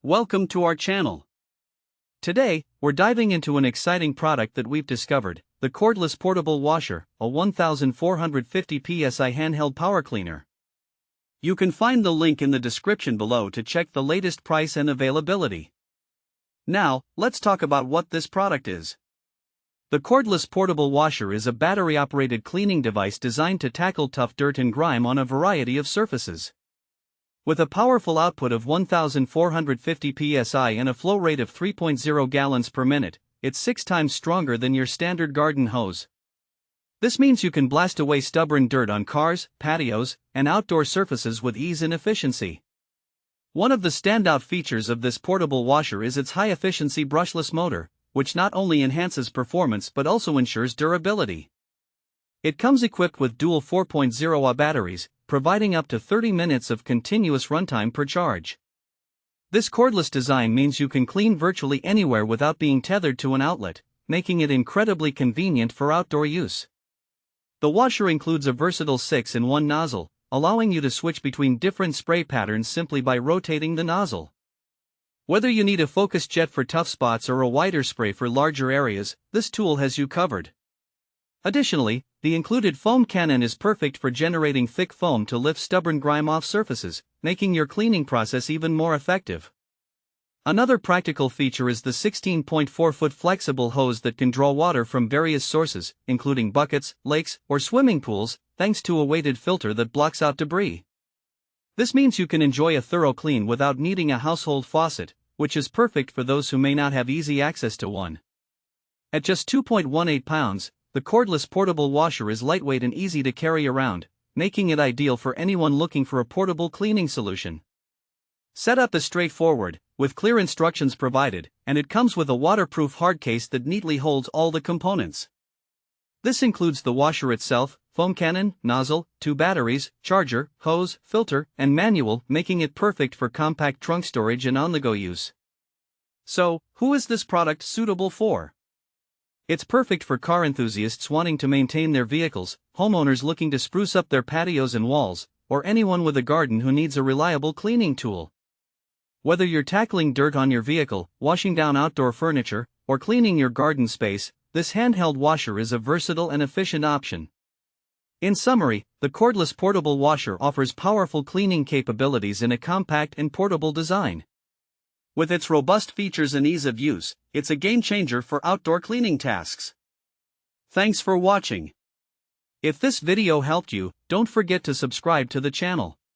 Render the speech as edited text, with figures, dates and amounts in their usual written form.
Welcome to our channel. Today, we're diving into an exciting product that we've discovered, the Cordless Portable Washer, a 1450 PSI handheld power cleaner. You can find the link in the description below to check the latest price and availability. Now, let's talk about what this product is. The Cordless Portable Washer is a battery-operated cleaning device designed to tackle tough dirt and grime on a variety of surfaces. With a powerful output of 1450 psi and a flow rate of 3.0 gallons per minute, it's 6 times stronger than your standard garden hose. This means you can blast away stubborn dirt on cars, patios, and outdoor surfaces with ease and efficiency. One of the standout features of this portable washer is its high-efficiency brushless motor, which not only enhances performance but also ensures durability. It comes equipped with dual 4.0Ah batteries, providing up to 30 minutes of continuous runtime per charge. This cordless design means you can clean virtually anywhere without being tethered to an outlet, making it incredibly convenient for outdoor use. The washer includes a versatile 6-in-1 nozzle, allowing you to switch between different spray patterns simply by rotating the nozzle. Whether you need a focused jet for tough spots or a wider spray for larger areas, this tool has you covered. Additionally, the included foam cannon is perfect for generating thick foam to lift stubborn grime off surfaces, making your cleaning process even more effective. Another practical feature is the 16.4-foot flexible hose that can draw water from various sources, including buckets, lakes, or swimming pools, thanks to a weighted filter that blocks out debris. This means you can enjoy a thorough clean without needing a household faucet, which is perfect for those who may not have easy access to one. At just 2.18 pounds, the cordless portable washer is lightweight and easy to carry around, making it ideal for anyone looking for a portable cleaning solution. Setup is straightforward, with clear instructions provided, and it comes with a waterproof hard case that neatly holds all the components. This includes the washer itself, foam cannon, nozzle, 2 batteries, charger, hose, filter, and manual, making it perfect for compact trunk storage and on-the-go use. So, who is this product suitable for? It's perfect for car enthusiasts wanting to maintain their vehicles, homeowners looking to spruce up their patios and walls, or anyone with a garden who needs a reliable cleaning tool. Whether you're tackling dirt on your vehicle, washing down outdoor furniture, or cleaning your garden space, this handheld washer is a versatile and efficient option. In summary, the cordless portable washer offers powerful cleaning capabilities in a compact and portable design. With its robust features and ease of use, it's a game-changer for outdoor cleaning tasks. Thanks for watching. If this video helped you, don't forget to subscribe to the channel.